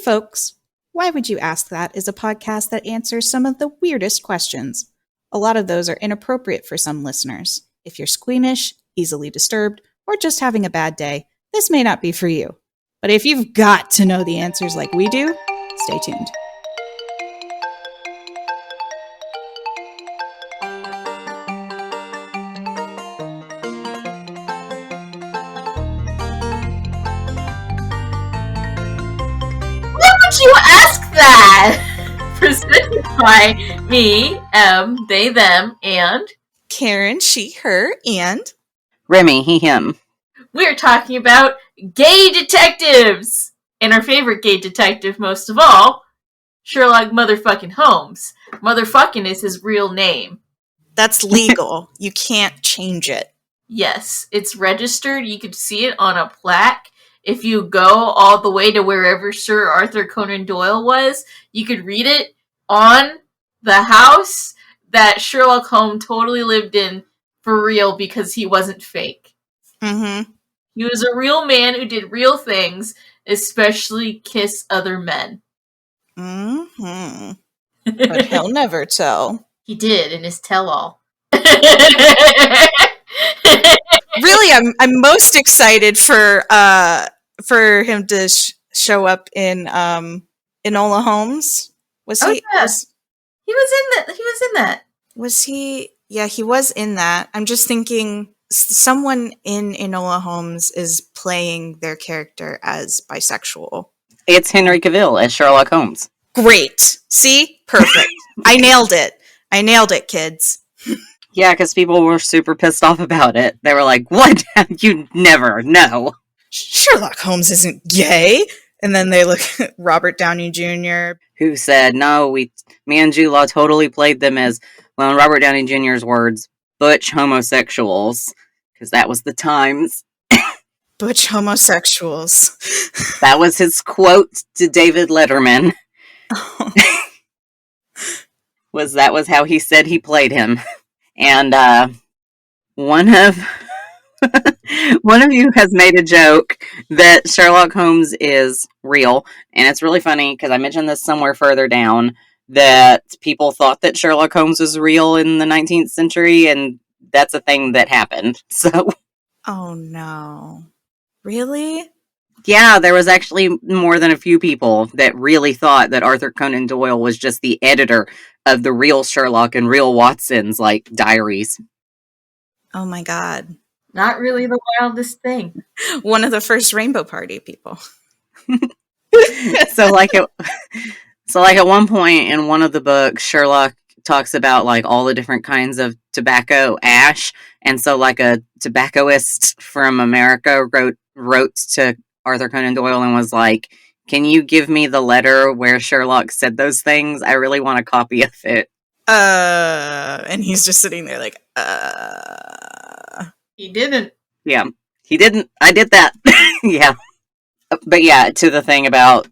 folks. Why Would You Ask That is a podcast that answers some of the weirdest questions. A lot of those are inappropriate for some listeners. If you're squeamish, easily disturbed, or just having a bad day, this may not be for you. But if you've got to know the answers like we do, stay tuned. You ask that? Presented by me, they, them, and Karen, she, her, and Remy, he, him. We're talking about gay detectives! And our favorite gay detective most of all, Sherlock motherfucking Holmes. Motherfucking is his real name. That's legal. You can't change it. Yes, it's registered. You could see it on a plaque. If you go all the way to wherever Sir Arthur Conan Doyle was, you could read it on the house that Sherlock Holmes totally lived in for real because he wasn't fake. Mm-hmm. He was a real man who did real things, especially kiss other men. Mm-hmm. But he'll never tell. He did in his tell-all. Really, I'm most excited for him to show up in Enola Holmes. Was he? Yeah. He was in that. Was he? Yeah, he was in that. I'm just thinking someone in Enola Holmes is playing their character as bisexual. It's Henry Cavill as Sherlock Holmes. Great. See? Perfect. I nailed it, kids. Yeah, because people were super pissed off about it. They were like, what? You never know. Sherlock Holmes isn't gay. And then they look at Robert Downey Jr. Who said, no, me and Jude Law totally played them as, well, in Robert Downey Jr.'s words, butch homosexuals. Because that was the times. Butch homosexuals. That was his quote to David Letterman. Oh. That was how he said he played him. And one of you has made a joke that Sherlock Holmes is real, and it's really funny because I mentioned this somewhere further down that people thought that Sherlock Holmes was real in the 19th century, and that's a thing that happened. So, oh no, really? Yeah, there was actually more than a few people that really thought that Arthur Conan Doyle was just the editor of the real Sherlock and real Watson's, like, diaries. Oh my god. Not really the wildest thing. One of the first Rainbow Party people. So at one point in one of the books, Sherlock talks about, like, all the different kinds of tobacco ash. And so, like, a tobaccoist from America wrote to Arthur Conan Doyle and was like, can you give me the letter where Sherlock said those things? I really want a copy of it. And he's just sitting there like, He didn't. Yeah, he didn't. I did that. Yeah. But yeah, to the thing about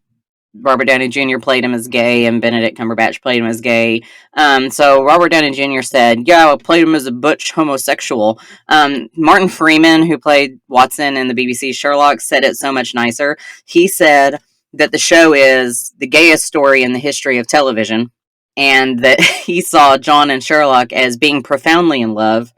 Robert Downey Jr. played him as gay and Benedict Cumberbatch played him as gay. So Robert Downey Jr. said, yeah, I played him as a butch homosexual. Martin Freeman, who played Watson in the BBC Sherlock, said it so much nicer. He said that the show is the gayest story in the history of television, and that he saw John and Sherlock as being profoundly in love.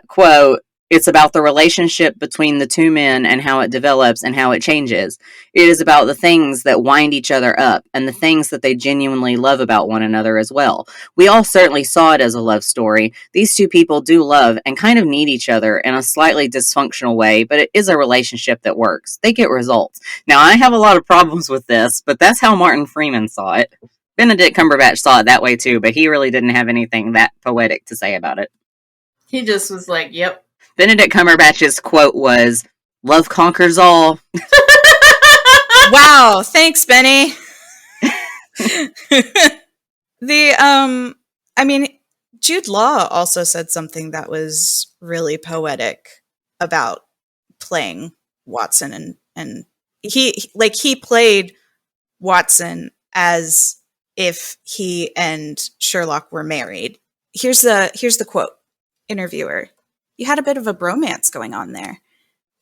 Quote, it's about the relationship between the two men and how it develops and how it changes. It is about the things that wind each other up and the things that they genuinely love about one another as well. We all certainly saw it as a love story. These two people do love and kind of need each other in a slightly dysfunctional way, but it is a relationship that works. They get results. Now, I have a lot of problems with this, but that's how Martin Freeman saw it. Benedict Cumberbatch saw it that way too, but he really didn't have anything that poetic to say about it. He just was like, yep. Benedict Cumberbatch's quote was, love conquers all. Wow, thanks, Benny. Jude Law also said something that was really poetic about playing Watson, and he played Watson as if he and Sherlock were married. Here's the quote. Interviewer, you had a bit of a bromance going on there.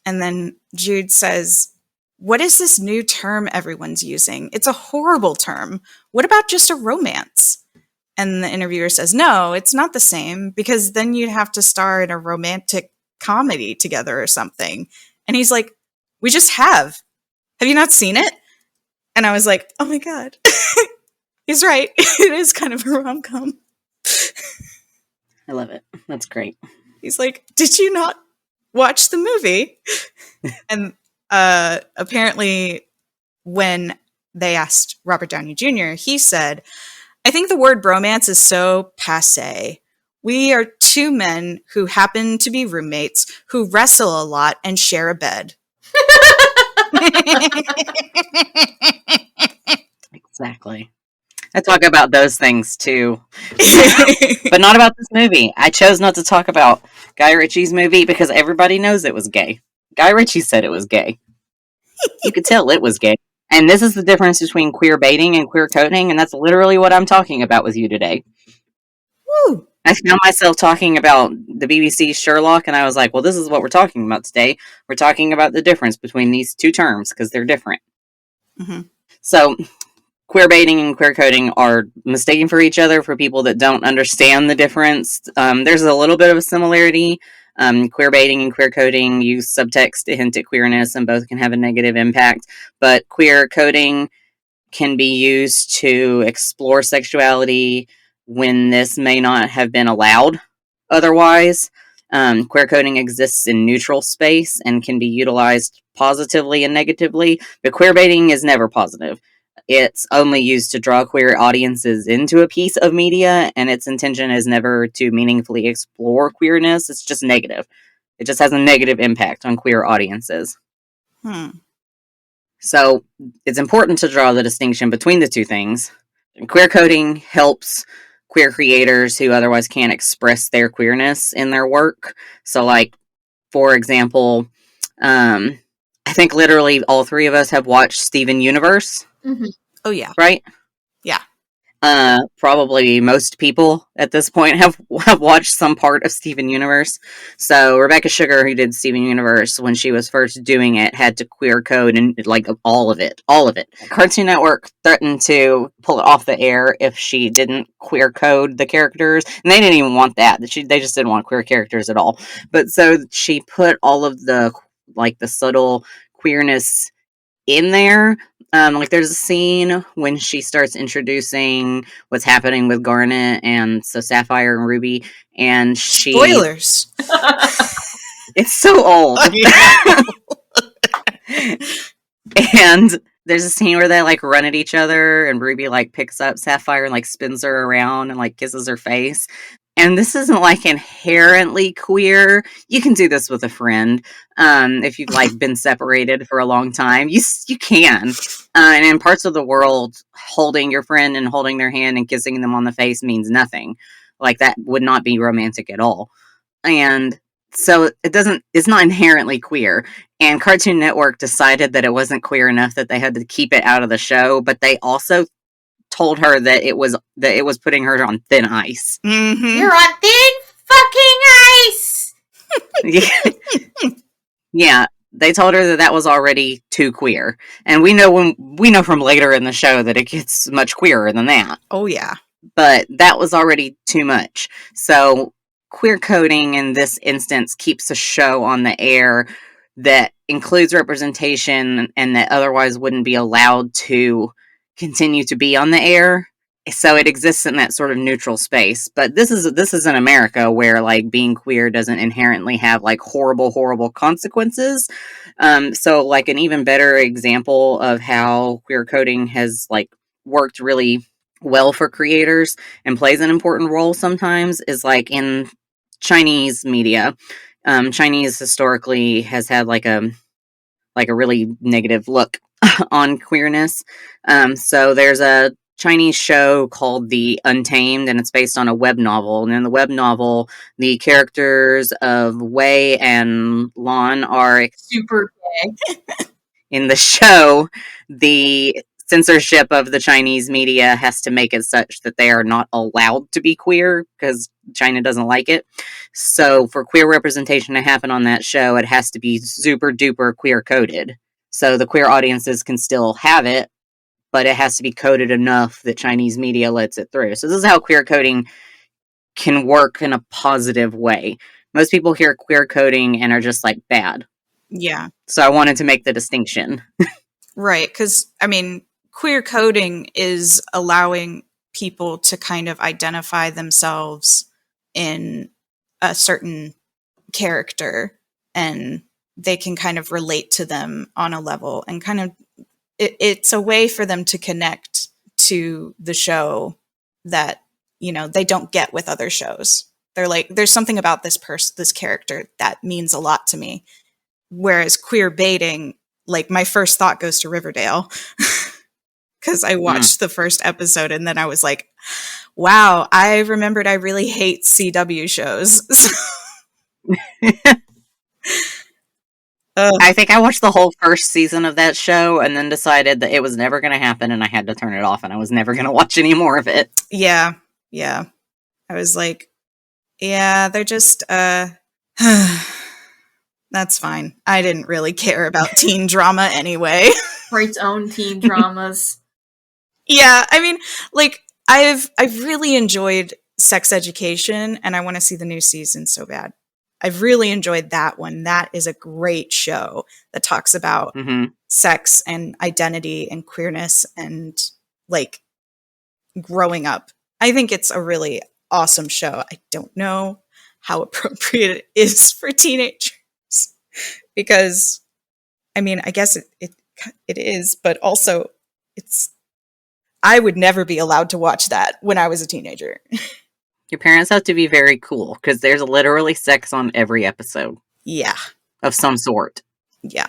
And then Jude says, what is this new term everyone's using? It's a horrible term. What about just a romance? And the interviewer says, no, it's not the same, because then you'd have to star in a romantic comedy together or something. And he's like, we just have. Have you not seen it? And I was like, oh my God. He's right. It is kind of a rom-com. I love it. That's great. He's like, did you not watch the movie? And apparently when they asked Robert Downey Jr., he said, I think the word bromance is so passé. We are two men who happen to be roommates who wrestle a lot and share a bed. Exactly. I talk about those things too, but not about this movie. I chose not to talk about Guy Ritchie's movie because everybody knows it was gay. Guy Ritchie said it was gay. You could tell it was gay. And this is the difference between queer baiting and queer coding, and that's literally what I'm talking about with you today. Woo! I found myself talking about the BBC's Sherlock, and I was like, well, this is what we're talking about today. We're talking about the difference between these two terms because they're different. Mm-hmm. So, queer baiting and queer coding are mistaken for each other for people that don't understand the difference. There's a little bit of a similarity. Queer baiting and queer coding use subtext to hint at queerness, and both can have a negative impact. But queer coding can be used to explore sexuality when this may not have been allowed otherwise. Queer coding exists in neutral space and can be utilized positively and negatively, but queer baiting is never positive. It's only used to draw queer audiences into a piece of media, and its intention is never to meaningfully explore queerness. It's just negative. It just has a negative impact on queer audiences. So it's important to draw the distinction between the two things. Queer coding helps queer creators who otherwise can't express their queerness in their work. So, like, for example, I think literally all three of us have watched Steven Universe. Mm-hmm. Oh, yeah. Right? Yeah. Probably most people at this point have watched some part of Steven Universe. So Rebecca Sugar, who did Steven Universe when she was first doing it, had to queer code and like all of it. Cartoon Network threatened to pull it off the air if she didn't queer code the characters, and they didn't even want that. They just didn't want queer characters at all. But so she put all of the subtle queerness in there. Like there's a scene when she starts introducing what's happening with Garnet and so Sapphire and Ruby, and she Spoilers. It's so old. And there's a scene where they like run at each other, and Ruby like picks up Sapphire and like spins her around and like kisses her face. And this isn't like inherently queer. You can do this with a friend. If you've like been separated for a long time, you can. And in parts of the world, holding your friend and holding their hand and kissing them on the face means nothing. Like that would not be romantic at all. And so it's not inherently queer. And Cartoon Network decided that it wasn't queer enough that they had to keep it out of the show, but they also told her that it was putting her on thin ice. Mm-hmm. You're on thin fucking ice. Yeah, they told her that was already too queer, and we know from later in the show that it gets much queerer than that. Oh yeah, but that was already too much. So queer coding in this instance keeps a show on the air that includes representation and that otherwise wouldn't be allowed to continue to be on the air. So it exists in that sort of neutral space. But this is in America where like being queer doesn't inherently have like horrible consequences. So like an even better example of how queer coding has like worked really well for creators and plays an important role sometimes is like in Chinese media. Chinese historically has had like a really negative look on queerness. So there's a Chinese show called The Untamed, and it's based on a web novel. And in the web novel, the characters of Wei and Lan are super gay. In the show, the censorship of the Chinese media has to make it such that they are not allowed to be queer because China doesn't like it. So for queer representation to happen on that show, it has to be super duper queer coded. so the queer audiences can still have it, but it has to be coded enough that Chinese media lets it through. So this is how queer coding can work in a positive way. Most people hear queer coding and are just like, bad. Yeah. So I wanted to make the distinction. Right. Because, I mean, queer coding is allowing people to kind of identify themselves in a certain character, and they can kind of relate to them on a level, and kind of it's a way for them to connect to the show that, you know, they don't get with other shows. They're like, there's something about this character that means a lot to me. Whereas queer baiting, like, my first thought goes to Riverdale because I watched the first episode and then I was like, wow, I remembered I really hate CW shows. I think I watched the whole first season of that show and then decided that it was never going to happen and I had to turn it off and I was never going to watch any more of it. Yeah. I was like, yeah, they're just, that's fine. I didn't really care about teen drama anyway. For its own teen dramas. Yeah, I mean, like, I've really enjoyed Sex Education, and I want to see the new season so bad. I've really enjoyed that one. That is a great show that talks about sex and identity and queerness and, like, growing up. I think it's a really awesome show. I don't know how appropriate it is for teenagers because, I mean, I guess it is, but also I would never be allowed to watch that when I was a teenager. Your parents have to be very cool because there's literally sex on every episode. Yeah. Of some sort. Yeah.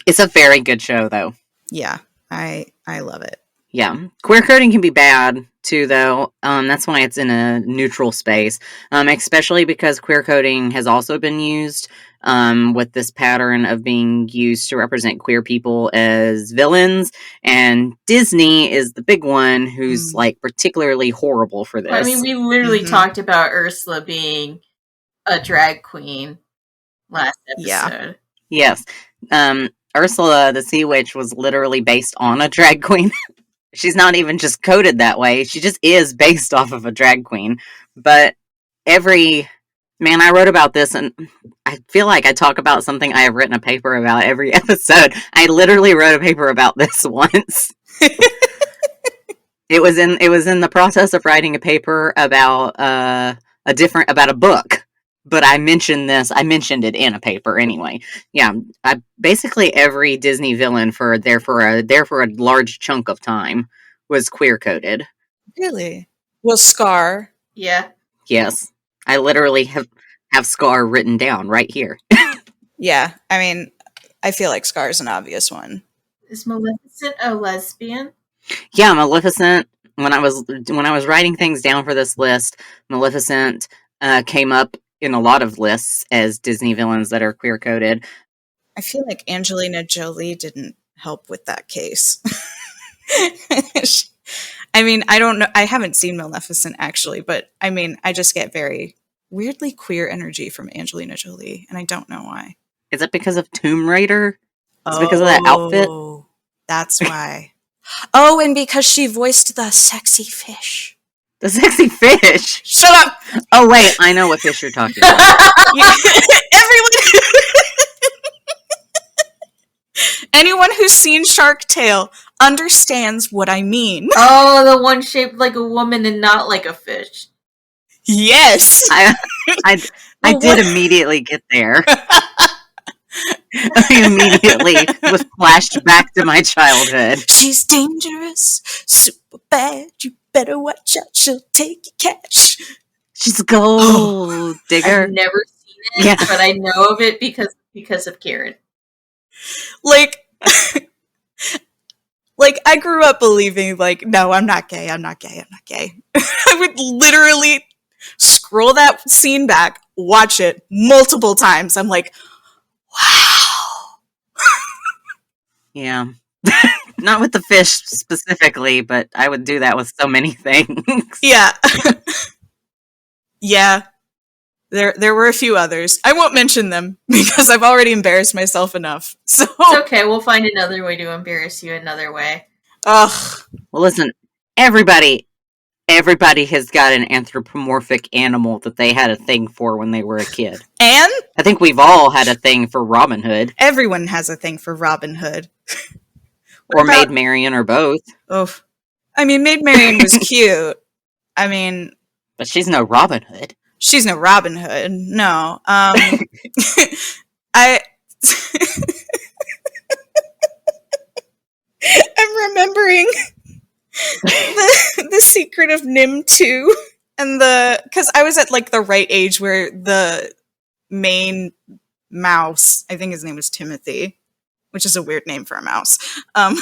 It's a very good show, though. Yeah. I love it. Yeah. Queer coding can be bad, too, though. That's why it's in a neutral space. Especially because queer coding has also been used with this pattern of being used to represent queer people as villains. And Disney is the big one who's, like, particularly horrible for this. I mean, we literally talked about Ursula being a drag queen last episode. Yeah. Yes. Ursula, the Sea Witch, was literally based on a drag queen. She's not even just coded that way. She just is based off of a drag queen. But I wrote about this, and I feel like I talk about something I have written a paper about every episode. I literally wrote a paper about this once. It was in the process of writing a paper about about a book. But I mentioned it in a paper anyway. Yeah, basically every Disney villain for a large chunk of time was queer coded. Really? Well, Scar. Yeah. Yes. I literally have Scar written down right here. Yeah, I mean, I feel like Scar's an obvious one. Is Maleficent a lesbian? Yeah, Maleficent. When I was writing things down for this list, Maleficent came up in a lot of lists as Disney villains that are queer coded. I feel like Angelina Jolie didn't help with that case. I mean, I don't know. I haven't seen Maleficent actually, but I mean, I just get very weirdly queer energy from Angelina Jolie, and I don't know why. Is it because of Tomb Raider? Is it because of that outfit? That's why. Oh, and because she voiced the sexy fish. The sexy fish? Shut up! Oh, wait, I know what fish you're talking about. Anyone who's seen Shark Tale understands what I mean. Oh, the one shaped like a woman and not like a fish. Yes! I did immediately get there. I immediately was flashed back to my childhood. She's dangerous, super bad, you better watch out, she'll take your cash. She's a gold digger. I've never seen it, but I know of it because of Karen. Like, I grew up believing, like, no, I'm not gay. I would literally scroll that scene back, watch it multiple times. I'm like, wow. Yeah. Not with the fish specifically, but I would do that with so many things. Yeah. Yeah. There were a few others. I won't mention them because I've already embarrassed myself enough. So It's okay. We'll find another way to embarrass you another way. ugh. Well, listen, everybody has got an anthropomorphic animal that they had a thing for when they were a kid. And I think we've all had a thing for Robin Hood. everyone has a thing for Robin Hood. Or Maid Marian, or both. Oh, I mean, Maid Marian was cute. I mean, but she's no Robin Hood. She's no Robin Hood. No. I'm remembering the Secret of Nim 2 and because I was at like the right age where the main mouse, I think his name was Timothy, which is a weird name for a mouse. I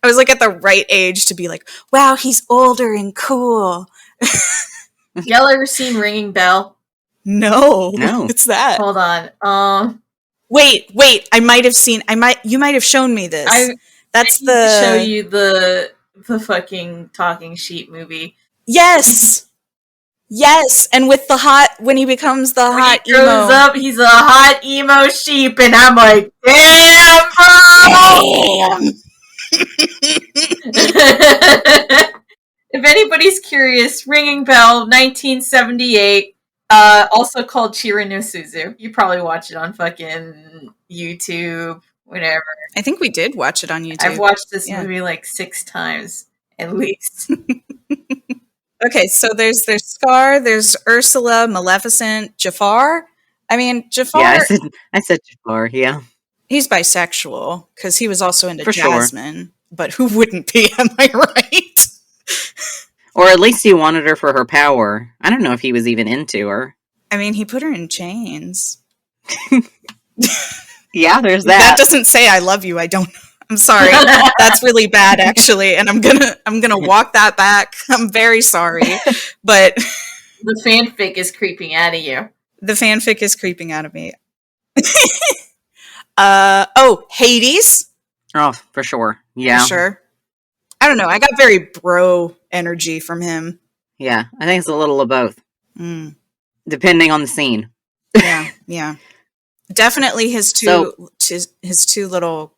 was like at the right age to be like, wow, he's older and cool. Y'all ever seen Ringing Bell? No. What's that? Hold on. Wait, you might have shown me this. That's I need to show you the fucking talking sheep movie. Yes, and with the when he becomes the hot emo. He grows up, he's a hot emo sheep, and I'm like, damn, If anybody's curious, Ringing Bell, 1978, also called Chira no Suzu. You probably watch it on fucking YouTube, whatever. I think we did watch it on YouTube. I've watched this movie like 6 times, at least. Okay, so there's Scar, there's Ursula, Maleficent, Jafar. I mean, Jafar... Yeah, I said Jafar, yeah. He's bisexual, because he was also into For Jasmine. Sure. But who wouldn't be, am I right? Or at least he wanted her for her power. I don't know if he was even into her. I mean, he put her in chains. Yeah, there's that. That doesn't say I love you. I don't. I'm sorry. That's really bad, actually, and I'm gonna walk that back. I'm very sorry, but the fanfic is creeping out of you. The fanfic is creeping out of me. Hades. Oh, for sure. Yeah, for sure. I don't know. I got very bro energy from him. Yeah, I think it's a little of both, depending on the scene. Yeah. Definitely his two little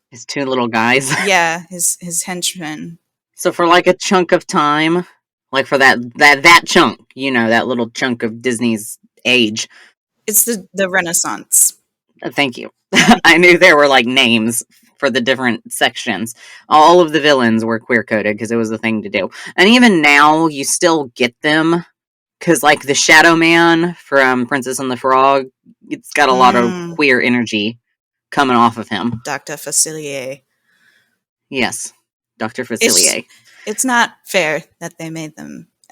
guys. Yeah, his henchmen. So for like a chunk of time, like for that chunk, that little chunk of Disney's age, it's the Renaissance. Thank you. I knew there were like names for the different sections. All of the villains were queer coded because it was a thing to do, and even now you still get them. Because, like, the Shadow Man from Princess and the Frog, it's got a lot of queer energy coming off of him. Dr. Facilier. Yes, Dr. Facilier. It's not fair that they made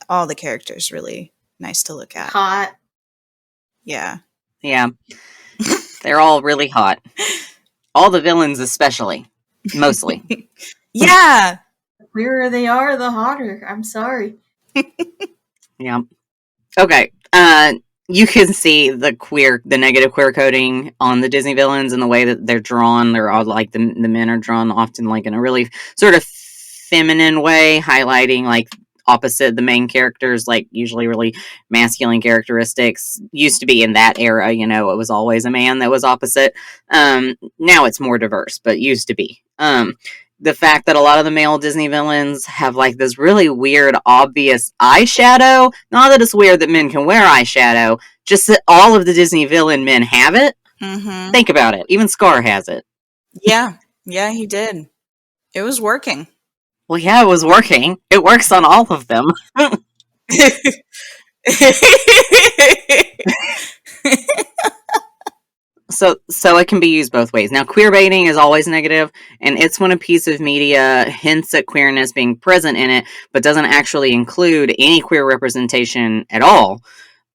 all the characters really nice to look at. Hot. Yeah. Yeah. They're all really hot. All the villains especially. Mostly. Yeah. The queerer they are, the hotter. I'm sorry. Yeah. Okay, you can see the negative queer coding on the Disney villains and the way that they're drawn. They're all like the men are drawn often like in a really sort of feminine way, highlighting like opposite the main characters, like usually really masculine characteristics. Used to be in that era, it was always a man that was opposite. Now it's more diverse, but used to be. The fact that a lot of the male Disney villains have like this really weird, obvious eyeshadow. Not that it's weird that men can wear eyeshadow, just that all of the Disney villain men have it. Mm-hmm. Think about it. Even Scar has it. Yeah, he did. It was working. Well, yeah, it was working. It works on all of them. So it can be used both ways. Now, queerbaiting is always negative, and it's when a piece of media hints at queerness being present in it, but doesn't actually include any queer representation at all.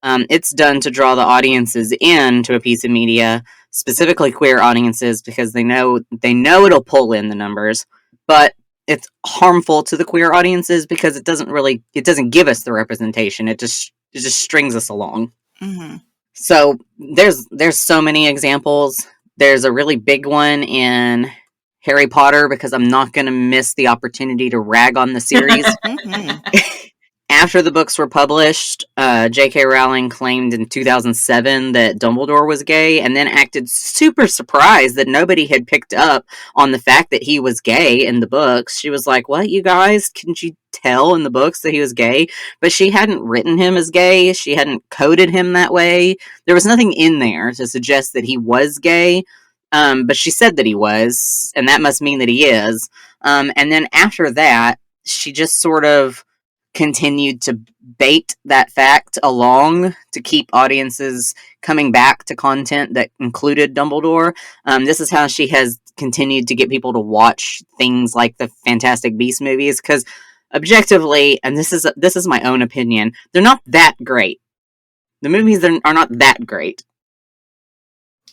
It's done to draw the audiences into a piece of media, specifically queer audiences, because they know it'll pull in the numbers, but it's harmful to the queer audiences because it doesn't give us the representation. It just strings us along. Mm-hmm. So there's so many examples. There's a really big one in Harry Potter because I'm not going to miss the opportunity to rag on the series. Mm-hmm. after the books were published, J.K. Rowling claimed in 2007 that Dumbledore was gay, and then acted super surprised that nobody had picked up on the fact that he was gay in the books. She was like, "What, you guys? Couldn't you tell in the books that he was gay?" But she hadn't written him as gay. She hadn't coded him that way. There was nothing in there to suggest that he was gay. But she said that he was, and that must mean that he is. And then after that, she just sort of continued to bait that fact along to keep audiences coming back to content that included Dumbledore. This is how she has continued to get people to watch things like the Fantastic Beasts movies, because objectively, and this is my own opinion, they're not that great. The movies are not that great.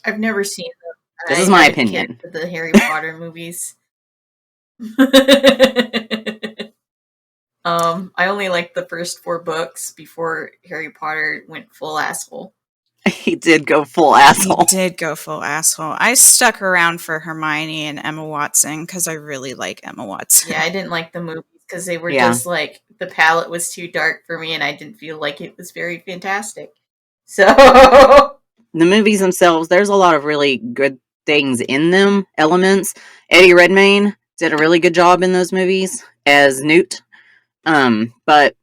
I've never seen them. This is my opinion. The Harry Potter movies. I only liked the first 4 books before Harry Potter went full asshole. He did go full asshole. He did go full asshole. I stuck around for Hermione and Emma Watson because I really like Emma Watson. Yeah, I didn't like the movies because they were just like, the palette was too dark for me and I didn't feel like it was very fantastic. So the movies themselves, there's a lot of really good things in them, elements. Eddie Redmayne did a really good job in those movies as Newt. But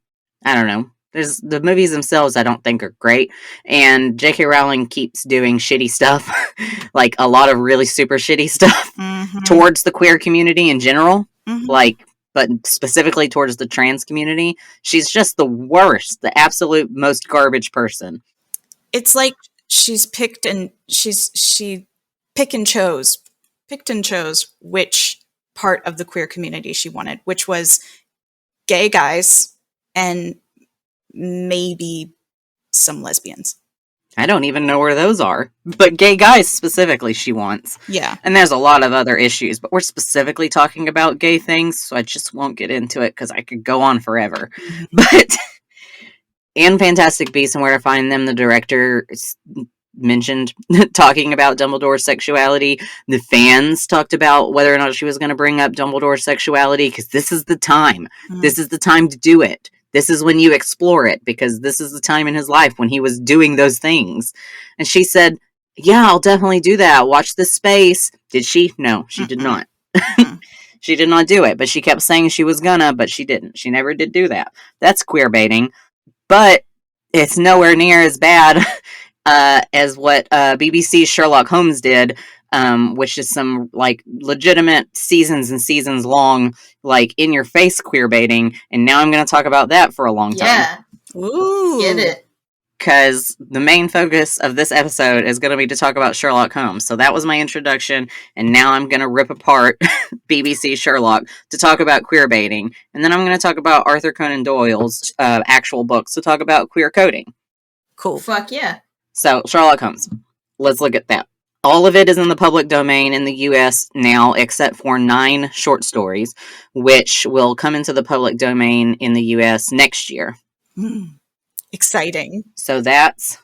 I don't know. There's the movies themselves I don't think are great, and J.K. Rowling keeps doing shitty stuff, like a lot of really super shitty stuff towards the queer community in general, but specifically towards the trans community. She's just the worst, the absolute most garbage person. It's like she's picked and chose which part of the queer community she wanted, which was gay guys and maybe some lesbians. I don't even know where those are, but gay guys specifically she wants. Yeah. And there's a lot of other issues, but we're specifically talking about gay things, so I just won't get into it because I could go on forever. But in Fantastic Beasts and Where to Find Them, the director mentioned talking about Dumbledore's sexuality. The fans talked about whether or not she was going to bring up Dumbledore's sexuality, because this is the time. This is the time to do it. This is when you explore it, because this is the time in his life when he was doing those things. And she said, "Yeah, I'll definitely do that. Watch this space." Did she? No, she did not. She did not do it, but she kept saying she was gonna, but she didn't. She never did do that. That's queer baiting, but it's nowhere near as bad as what BBC's Sherlock Holmes did, which is some like legitimate seasons and seasons long, like in your face queer baiting. And now I'm going to talk about that for a long time. Yeah. Ooh. Get it. Because the main focus of this episode is going to be to talk about Sherlock Holmes. So that was my introduction, and now I'm going to rip apart BBC Sherlock to talk about queer baiting. And then I'm going to talk about Arthur Conan Doyle's actual books to talk about queer coding. Cool. Fuck yeah. So, Sherlock Holmes. Let's look at that. All of it is in the public domain in the U.S. now, except for 9 short stories, which will come into the public domain in the U.S. next year. Exciting. So that's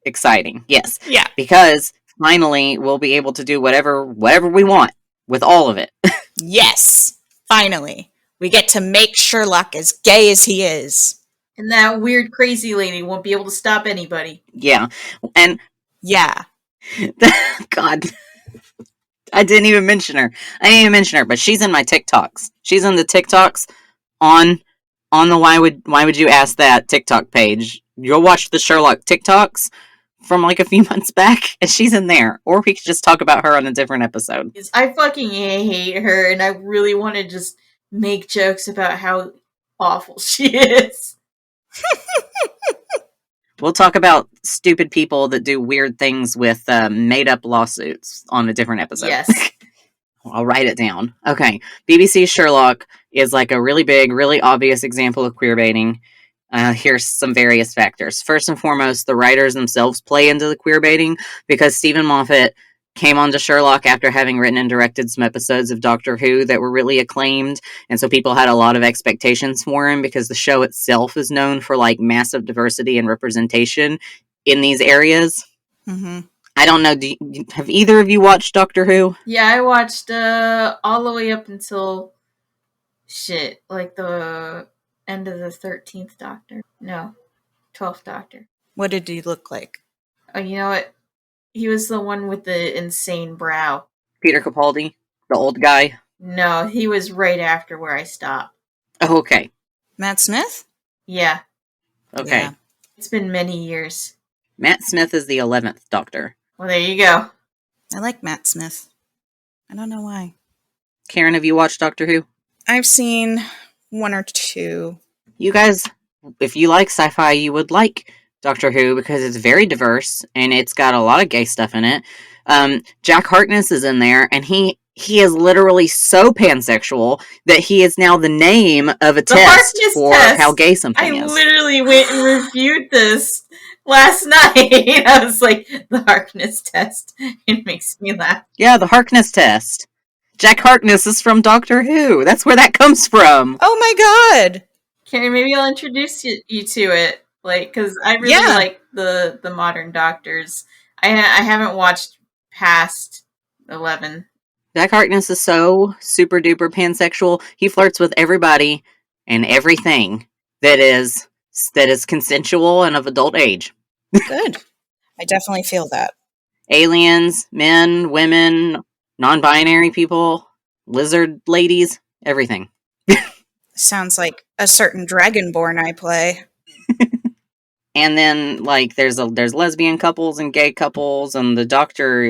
exciting. Yes. Yeah. Because finally we'll be able to do whatever we want with all of it. Yes. Finally. We get to make Sherlock as gay as he is. And that weird crazy lady won't be able to stop anybody. Yeah. And yeah. God. I didn't even mention her. But she's in my TikToks. She's in the TikToks on the Why Would You Ask That TikTok page. You'll watch the Sherlock TikToks from like a few months back, and she's in there. Or we could just talk about her on a different episode. I fucking hate her, and I really want to just make jokes about how awful she is. We'll talk about stupid people that do weird things with made-up lawsuits on a different episode. Yes. I'll write it down. Okay. BBC Sherlock is like a really big, really obvious example of queerbaiting. Here's some various factors. First and foremost, the writers themselves play into the queerbaiting, because Stephen Moffat came onto Sherlock after having written and directed some episodes of Doctor Who that were really acclaimed, and so people had a lot of expectations for him, because the show itself is known for like massive diversity and representation in these areas. Mm-hmm. I don't know, have either of you watched Doctor Who? Yeah, I watched all the way up until like the End of the 13th Doctor. No, 12th Doctor. What did he look like? Oh, you know what? He was the one with the insane brow. Peter Capaldi, the old guy. No, he was right after where I stopped. Oh, okay. Matt Smith? Yeah. Okay. Yeah. It's been many years. Matt Smith is the 11th Doctor. Well, there you go. I like Matt Smith. I don't know why. Karen, have you watched Doctor Who? I've seen one or two. You guys, if you like sci-fi, you would like Doctor Who because it's very diverse and it's got a lot of gay stuff in it. Jack Harkness is in there, and he is literally so pansexual that he is now the name of a test Harkness for test. how gay something I is. literally went and reviewed this last night. I was like, the Harkness test. It makes me laugh. Yeah, the Harkness test. Jack Harkness is from Doctor Who. That's where that comes from. Oh my god! Karen, maybe I'll introduce you to it, like, because I really Yeah. like the modern Doctors. I haven't watched past 11. Jack Harkness is so super duper pansexual. He flirts with everybody and everything that is consensual and of adult age. Good. I definitely feel that. Aliens, men, women, non-binary people, lizard ladies, everything. Sounds like a certain Dragonborn I play. And then, like, there's lesbian couples and gay couples, and the Doctor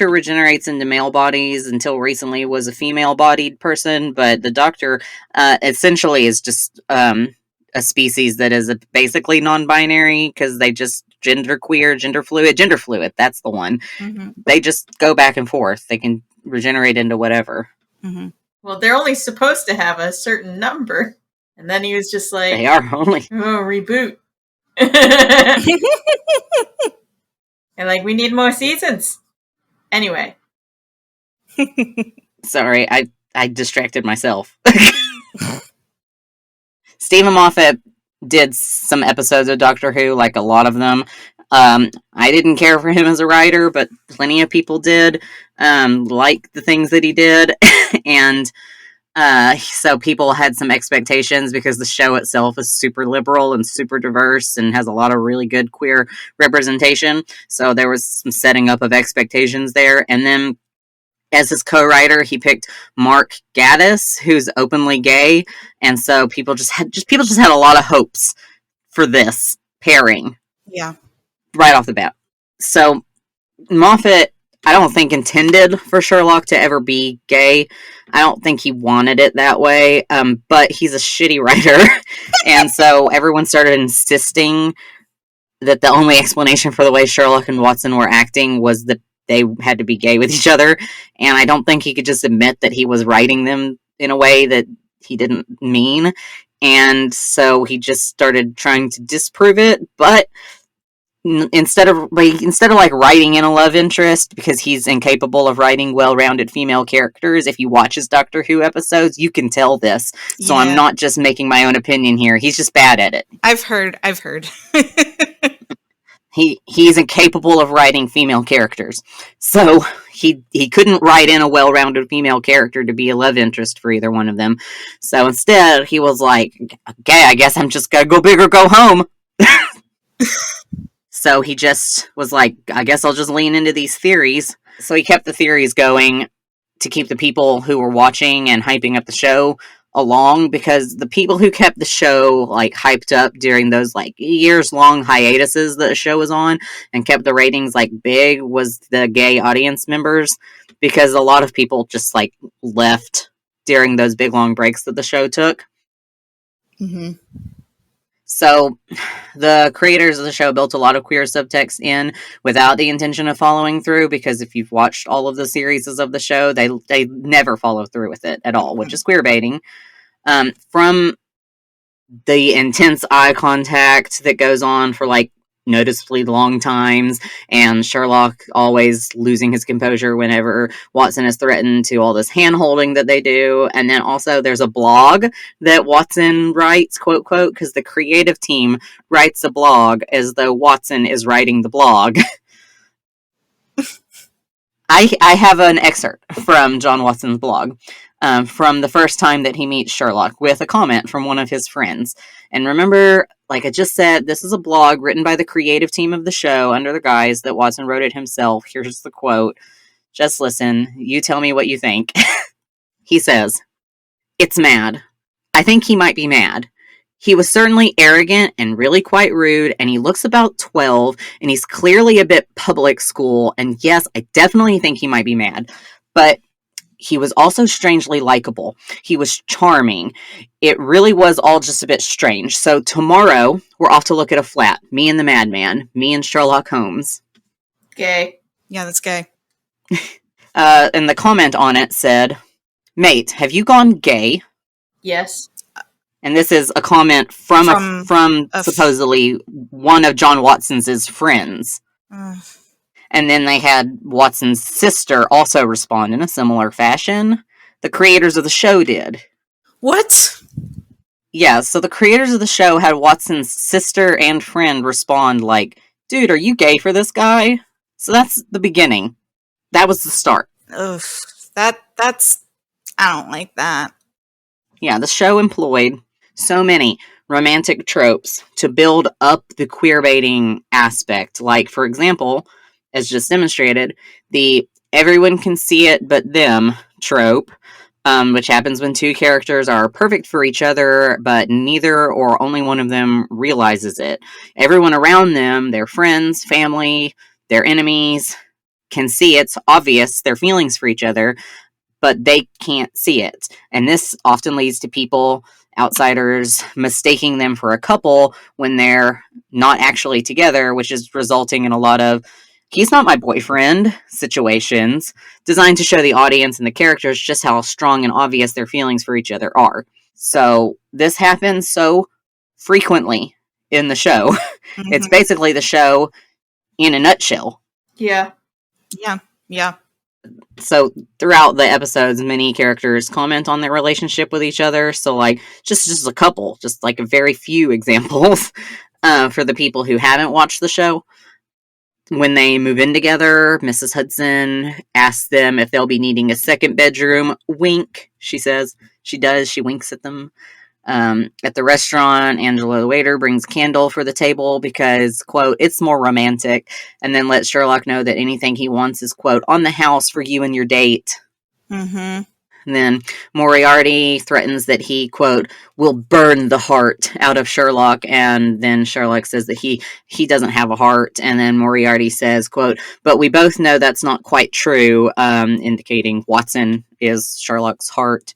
regenerates into male bodies. Until recently, was a female-bodied person, but the Doctor essentially is just a species that is basically non-binary because they just gender fluid. That's the one. Mm-hmm. They just go back and forth. They can regenerate into whatever. Mm-hmm. Well, they're only supposed to have a certain number, and then he was just like, They are only. "Oh, reboot." And like, we need more seasons. Anyway. Sorry, I distracted myself. Stephen Moffat did some episodes of Doctor Who, like a lot of them. I didn't care for him as a writer, but plenty of people did like the things that he did. And so people had some expectations because the show itself is super liberal and super diverse and has a lot of really good queer representation. So there was some setting up of expectations there. And then as his co-writer, he picked Mark Gatiss, who's openly gay, and so people just had a lot of hopes for this pairing. Yeah. Right off the bat. So Moffat, I don't think, intended for Sherlock to ever be gay. I don't think he wanted it that way, but he's a shitty writer, and so everyone started insisting that the only explanation for the way Sherlock and Watson were acting was that they had to be gay with each other, and I don't think he could just admit that he was writing them in a way that he didn't mean, and so he just started trying to disprove it, but instead of like writing in a love interest, because he's incapable of writing well-rounded female characters, if you watch his Doctor Who episodes, you can tell this. So Yeah. I'm not just making my own opinion here. He's just bad at it. I've heard. He's incapable of writing female characters. So he couldn't write in a well-rounded female character to be a love interest for either one of them. So instead, he was like, okay, I guess I'm just gonna go big or go home. So he just was like, I guess I'll just lean into these theories. So he kept the theories going to keep the people who were watching and hyping up the show along, because the people who kept the show like hyped up during those like years-long hiatuses that the show was on and kept the ratings like big was the gay audience members, because a lot of people just like left during those big long breaks that the show took. Mm-hmm. So the creators of the show built a lot of queer subtext in without the intention of following through, because if you've watched all of the series of the show, they never follow through with it at all, which is queerbaiting. From the intense eye contact that goes on for like noticeably long times, and Sherlock always losing his composure whenever Watson is threatened, to all this hand-holding that they do. And then also there's a blog that Watson writes, quote, quote, because the creative team writes a blog as though Watson is writing the blog. I have an excerpt from John Watson's blog. from the first time that he meets Sherlock with a comment from one of his friends. And remember, like I just said, this is a blog written by the creative team of the show under the guise that Watson wrote it himself. Here's the quote. Just listen. You tell me what you think. He says, "It's mad. I think he might be mad. He was certainly arrogant and really quite rude, and he looks about 12, and he's clearly a bit public school, and yes, I definitely think he might be mad. But he was also strangely likable. He was charming. It really was all just a bit strange. So tomorrow, we're off to look at a flat. Me and the madman. Me and Sherlock Holmes." Gay. Yeah, that's gay. And the comment on it said, "Mate, have you gone gay?" Yes. And this is a comment from supposedly one of John Watson's friends. And then they had Watson's sister also respond in a similar fashion. The creators of the show did. What? Yeah, so the creators of the show had Watson's sister and friend respond like, "Dude, are you gay for this guy?" So that's the beginning. That was the start. Ugh. That's... I don't like that. Yeah, the show employed so many romantic tropes to build up the queerbaiting aspect. Like, for example, as just demonstrated, the everyone can see it but them trope, which happens when two characters are perfect for each other, but neither or only one of them realizes it. Everyone around them, their friends, family, their enemies, can see it's obvious their feelings for each other, but they can't see it. And this often leads to people, outsiders, mistaking them for a couple when they're not actually together, which is resulting in a lot of "he's not my boyfriend" situations, designed to show the audience and the characters just how strong and obvious their feelings for each other are. So this happens so frequently in the show. Mm-hmm. It's basically the show in a nutshell. Yeah. Yeah. So throughout the episodes, many characters comment on their relationship with each other. So like just a couple, just like a very few examples for the people who haven't watched the show. When they move in together, Mrs. Hudson asks them if they'll be needing a second bedroom. Wink, she says. She does. She winks at them. At the restaurant, Angela the waiter brings a candle for the table because, quote, "it's more romantic," and then lets Sherlock know that anything he wants is, quote, "on the house for you and your date." Mm-hmm. And then Moriarty threatens that he, quote, "will burn the heart out of Sherlock," and then Sherlock says that he doesn't have a heart, and then Moriarty says, quote, "but we both know that's not quite true," indicating Watson is Sherlock's heart.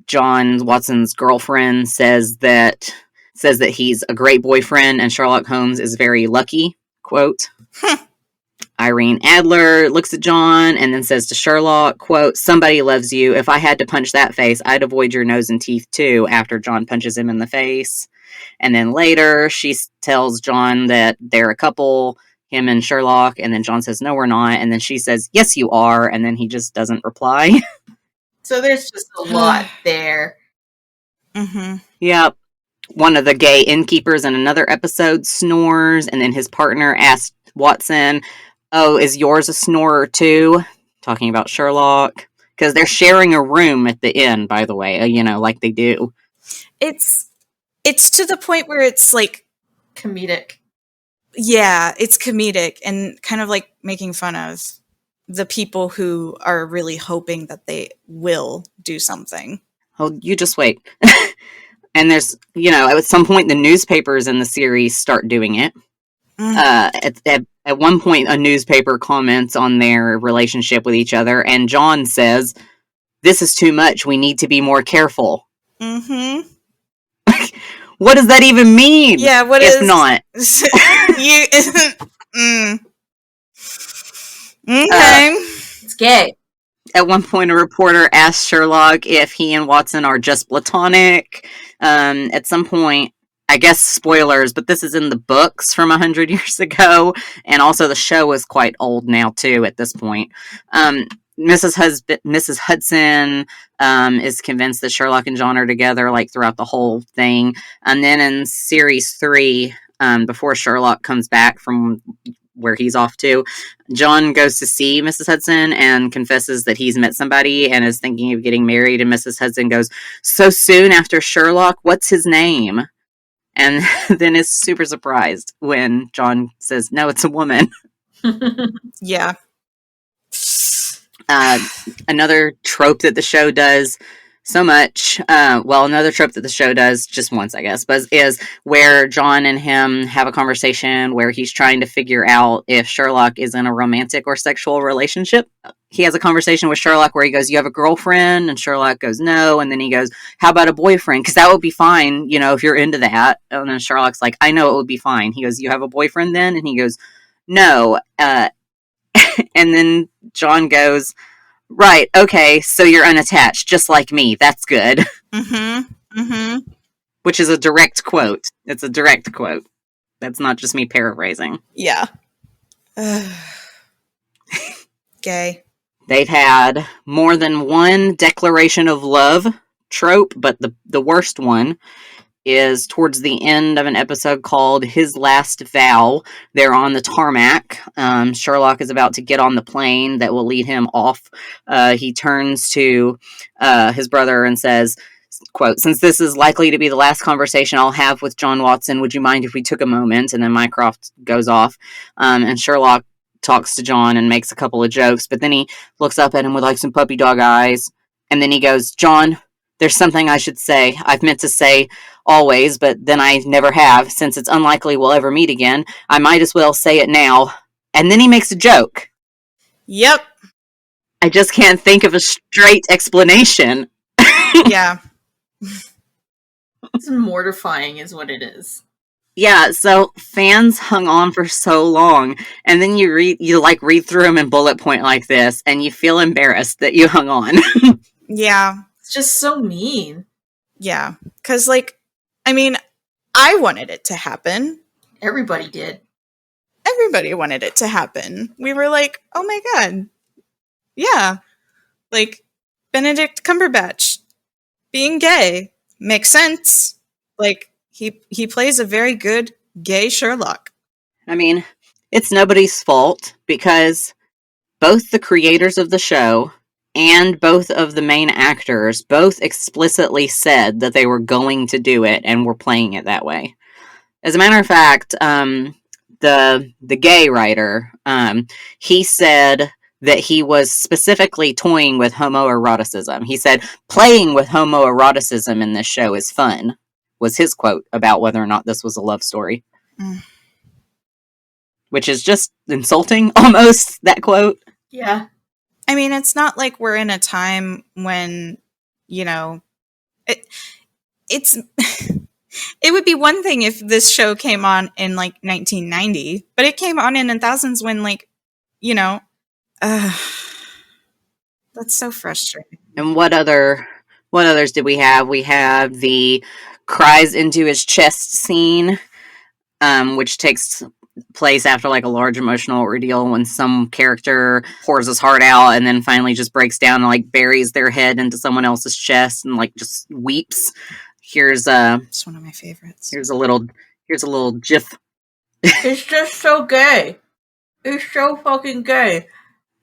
John Watson's girlfriend says that he's a great boyfriend and Sherlock Holmes is very lucky, quote. Irene Adler looks at John and then says to Sherlock, quote, "somebody loves you. If I had to punch that face, I'd avoid your nose and teeth too," after John punches him in the face. And then later she tells John that they're a couple, him and Sherlock, and then John says, "no, we're not." And then she says, "yes, you are." And then he just doesn't reply. So there's just a lot there. Mm-hmm. Yep. One of the gay innkeepers in another episode snores, and then his partner asks Watson, "oh, is yours a snorer too?" Talking about Sherlock. Because they're sharing a room at the inn, by the way, like they do. It's to the point where it's like... comedic. Yeah, it's comedic and kind of like making fun of the people who are really hoping that they will do something. Oh, you just wait. And there's, at some point the newspapers in the series start doing it. At one point, a newspaper comments on their relationship with each other, and John says, "this is too much. We need to be more careful." Mm-hmm. What does that even mean? Yeah, what if is... not? Okay. It's gay. At one point, a reporter asked Sherlock if he and Watson are just platonic. At some point, I guess spoilers, but this is in the books from 100 years ago, and also the show is quite old now too. At this point, Mrs. Hudson is convinced that Sherlock and John are together, like throughout the whole thing, and then in series 3, before Sherlock comes back from where he's off to. John goes to see Mrs. Hudson and confesses that he's met somebody and is thinking of getting married. And Mrs. Hudson goes, "So soon after Sherlock? What's his name?" And then is super surprised when John says, "No, it's a woman." Yeah. Another trope that the show does so much, another trope that the show does just once, I guess, but is where John and him have a conversation where he's trying to figure out if Sherlock is in a romantic or sexual relationship. He has a conversation with Sherlock where he goes, "You have a girlfriend?" And Sherlock goes, "No." And then he goes, "How about a boyfriend? Because that would be fine, if you're into that." And then Sherlock's like, "I know it would be fine." He goes, "You have a boyfriend then?" And he goes, "No." And then John goes, "Right, okay, so you're unattached, just like me. That's good." Mm-hmm. Mm-hmm. Which is a direct quote. It's a direct quote. That's not just me paraphrasing. Yeah. Gay. They've had more than one declaration of love trope, but the worst one is towards the end of an episode called His Last Vow. They're on the tarmac. Sherlock is about to get on the plane that will lead him off. He turns to his brother and says, quote, "Since this is likely to be the last conversation I'll have with John Watson, would you mind if we took a moment?" And then Mycroft goes off. And Sherlock talks to John and makes a couple of jokes, but then he looks up at him with like some puppy dog eyes. And then he goes, "John, there's something I should say. I've meant to say always, but then I never have. Since it's unlikely we'll ever meet again, I might as well say it now." And then he makes a joke. Yep. I just can't think of a straight explanation. Yeah. It's mortifying is what it is. Yeah, so fans hung on for so long, and then you read through them in bullet point like this, and you feel embarrassed that you hung on. Yeah. It's just so mean. Yeah. Because, I wanted it to happen. Everybody did. Everybody wanted it to happen. We were like, oh my god. Yeah. Benedict Cumberbatch being gay makes sense. He plays a very good gay Sherlock. I mean, it's nobody's fault, because both the creators of the show and both of the main actors both explicitly said that they were going to do it and were playing it that way. As a matter of fact, the gay writer, he said that he was specifically toying with homoeroticism. He said, "Playing with homoeroticism in this show is fun," was his quote about whether or not this was a love story. Which is just insulting, almost, that quote. Yeah. I mean, it's not like we're in a time when, it's... It would be one thing if this show came on in 1990, but it came on in the thousands when that's so frustrating. And what others did we have? We have the cries into his chest scene, which takes place after a large emotional ordeal when some character pours his heart out and then finally just breaks down and buries their head into someone else's chest and just weeps. Here's it's one of my favorites. Here's a little gif. It's just so gay. It's so fucking gay.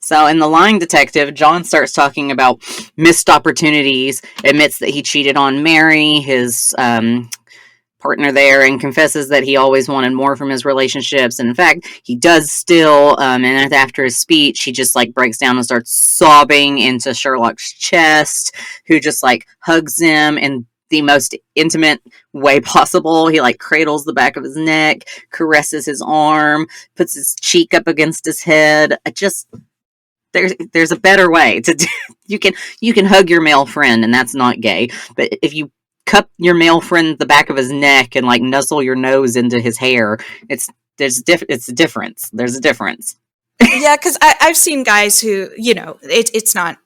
So in The Lying Detective, John starts talking about missed opportunities, admits that he cheated on Mary, his partner there, and confesses that he always wanted more from his relationships. And in fact, he does still, and after his speech, he just breaks down and starts sobbing into Sherlock's chest, who just hugs him and the most intimate way possible. He cradles the back of his neck, caresses his arm, puts his cheek up against his head. There's a better way to do. You can hug your male friend, and that's not gay. But if you cup your male friend the back of his neck and nuzzle your nose into his hair, it's a difference. There's a difference. Yeah, because I've seen guys who it's not.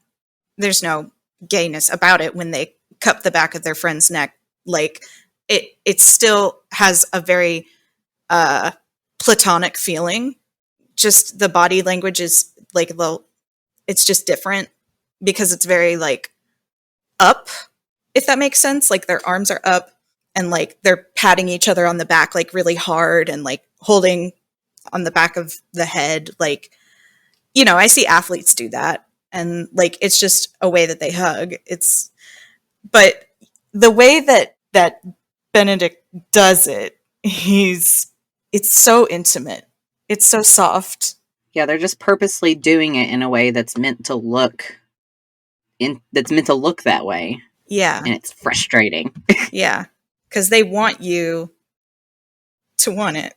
There's no gayness about it when they cup the back of their friend's neck. It still has a very platonic feeling. Just the body language is it's just different because it's very up, if that makes sense. Their arms are up and they're patting each other on the back really hard and holding on the back of the head. Like, you know, I see athletes do that, and like it's just a way that they hug. But the way that Benedict does it, it's so intimate. It's so soft. Yeah, they're just purposely doing it in a way that's meant to look that way. Yeah. And it's frustrating. Yeah. Because they want you to want it.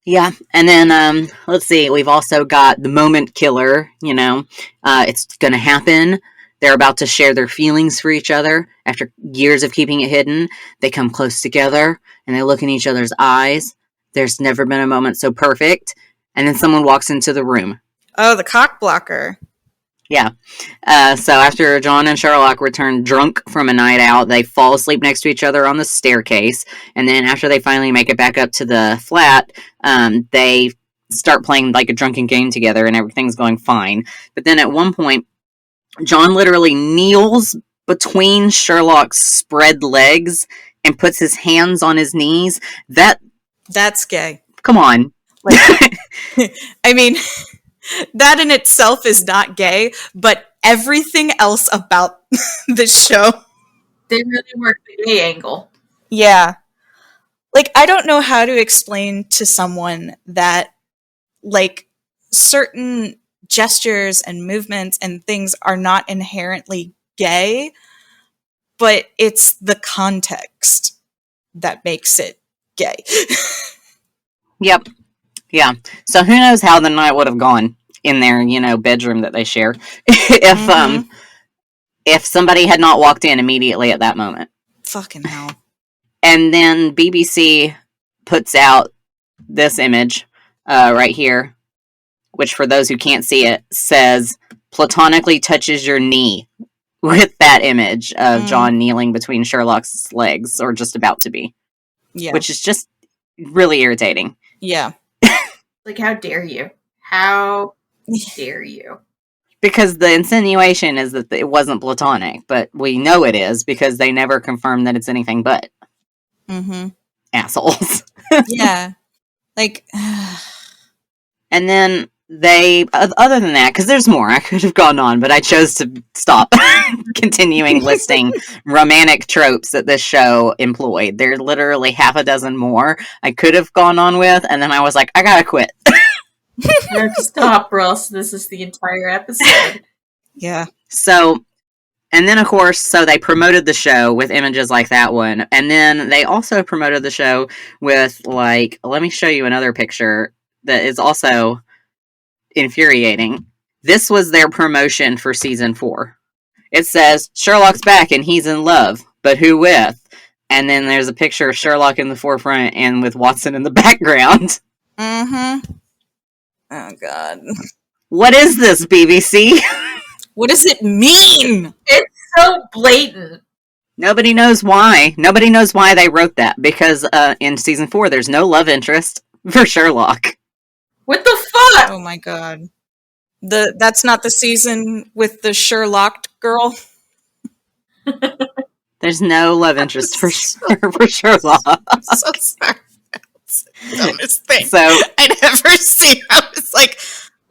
Yeah. And then, let's see, we've also got the moment killer, you know. It's going to happen. They're about to share their feelings for each other. After years of keeping it hidden, they come close together and they look in each other's eyes. There's never been a moment so perfect. And then someone walks into the room. Oh, the cock blocker. Yeah. So after John and Sherlock return drunk from a night out, they fall asleep next to each other on the staircase. And then after they finally make it back up to the flat, they start playing like a drunken game together and everything's going fine. But then at one point, John literally kneels between Sherlock's spread legs and puts his hands on his knees. That's gay. Come on. Like, I mean, that in itself is not gay, but everything else about this show. They really work the gay angle. Yeah. Like, I don't know how to explain to someone that, like, certain gestures and movements and things are not inherently gay, but it's the context that makes it gay. Yep. Yeah. So who knows how the night would have gone in their, you know, bedroom that they share if somebody had not walked in immediately at that moment. Fucking hell. And then BBC puts out this image right here, which for those who can't see it, says platonically touches your knee, with that image of John kneeling between Sherlock's legs, or just about to be. Yeah. Which is just really irritating. Yeah. Like, how dare you? How dare you? Because the insinuation is that it wasn't platonic, but we know it is because they never confirm that it's anything but. Mm-hmm. Assholes. Yeah. Like... And then they, other than that, because there's more, I could have gone on, but I chose to stop continuing listing romantic tropes that this show employed. There's literally half a dozen more I could have gone on with, and then I was like, I gotta quit. You have to stop, or else this is the entire episode. Yeah. So, and then of course, so they promoted the show with images like that one, and then they also promoted the show with, like, let me show you another picture that is also infuriating. This was their promotion for season 4. It says, Sherlock's back and he's in love, but who with? And then there's a picture of Sherlock in the forefront and with Watson in the background. Mm-hmm. Oh, God. What is this, BBC? What does it mean? It's so blatant. Nobody knows why. Nobody knows why they wrote that, because in season 4, there's no love interest for Sherlock. What the fuck? Oh my god. That's not the season with the Sherlock girl? There's no love interest for Sherlock. I'm so sorry. That's the dumbest thing. So I'd ever see. I was like...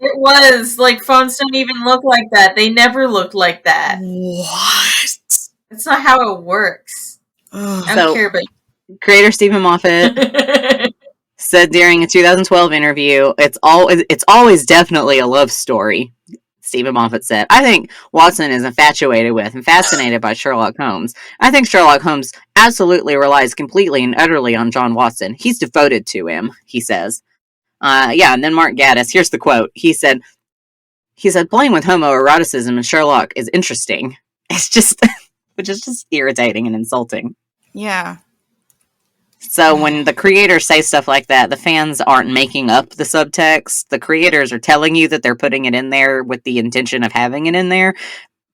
It was. Like, phones don't even look like that. They never looked like that. What? That's not how it works. I don't care about creator Stephen Moffat said during a 2012 interview, it's always definitely a love story. Stephen Moffat said, I think Watson is infatuated with and fascinated by Sherlock Holmes. I think Sherlock Holmes absolutely relies completely and utterly on John Watson. He's devoted to him, he says. And then Mark Gaddis, here's the quote. He said, playing with homoeroticism and Sherlock is interesting. It's just, which is just irritating and insulting. Yeah. So when the creators say stuff like that, the fans aren't making up the subtext. The creators are telling you that they're putting it in there with the intention of having it in there,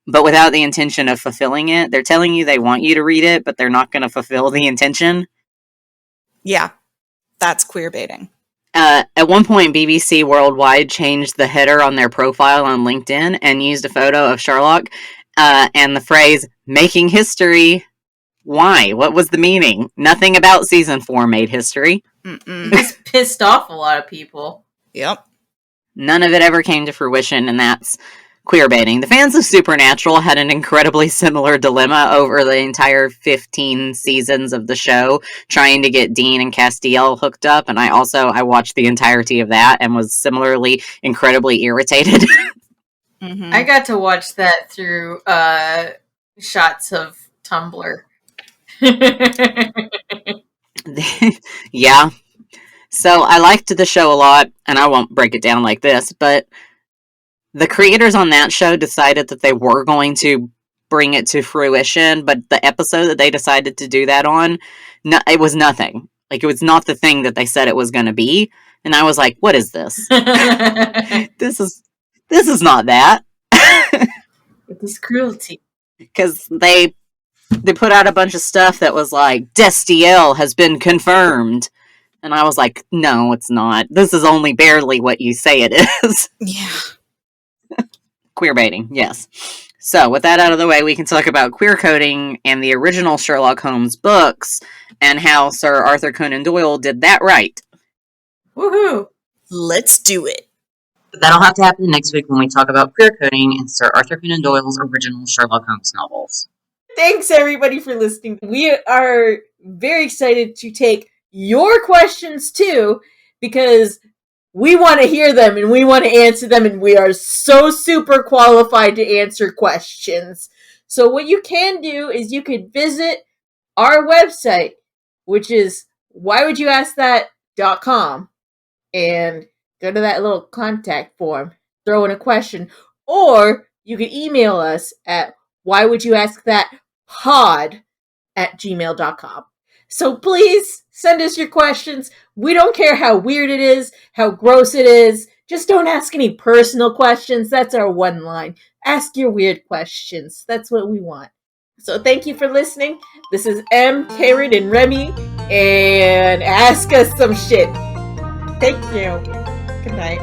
but without the intention of fulfilling it. They're telling you they want you to read it, but they're not going to fulfill the intention. Yeah. That's queerbaiting. At one point, BBC Worldwide changed the header on their profile on LinkedIn and used a photo of Sherlock and the phrase, making history, Why? What was the meaning? Nothing about season 4 made history. This pissed off a lot of people. Yep. None of it ever came to fruition, and that's queerbaiting. The fans of Supernatural had an incredibly similar dilemma over the entire 15 seasons of the show, trying to get Dean and Castiel hooked up, and I watched the entirety of that and was similarly incredibly irritated. Mm-hmm. I got to watch that through shots of Tumblr. Yeah. So I liked the show a lot, and I won't break it down like this, but the creators on that show decided that they were going to bring it to fruition, but the episode that they decided to do that on, it was nothing. Like, it was not the thing that they said it was going to be, and I was like, what is this? This is not that. It is cruelty. Because they put out a bunch of stuff that was like, Destiel has been confirmed. And I was like, no, it's not. This is only barely what you say it is. Yeah. Queerbaiting, yes. So, with that out of the way, we can talk about queer coding and the original Sherlock Holmes books and how Sir Arthur Conan Doyle did that right. Woohoo! Let's do it. But that'll have to happen next week when we talk about queer coding and Sir Arthur Conan Doyle's original Sherlock Holmes novels. Thanks, everybody, for listening. We are very excited to take your questions, too, because we want to hear them and we want to answer them, and we are so super qualified to answer questions. So what you can do is you could visit our website, which is whywouldyouskthat.com, and go to that little contact form, throw in a question, or you can email us at whywouldyouskthatpod@gmail.com. So please send us your questions. We don't care how weird it is, how gross it is. Just don't ask any personal questions. That's our one line. Ask your weird questions. That's what we want. So thank you for listening. This is M, Karen, and Remy. And ask us some shit. Thank you. Good night.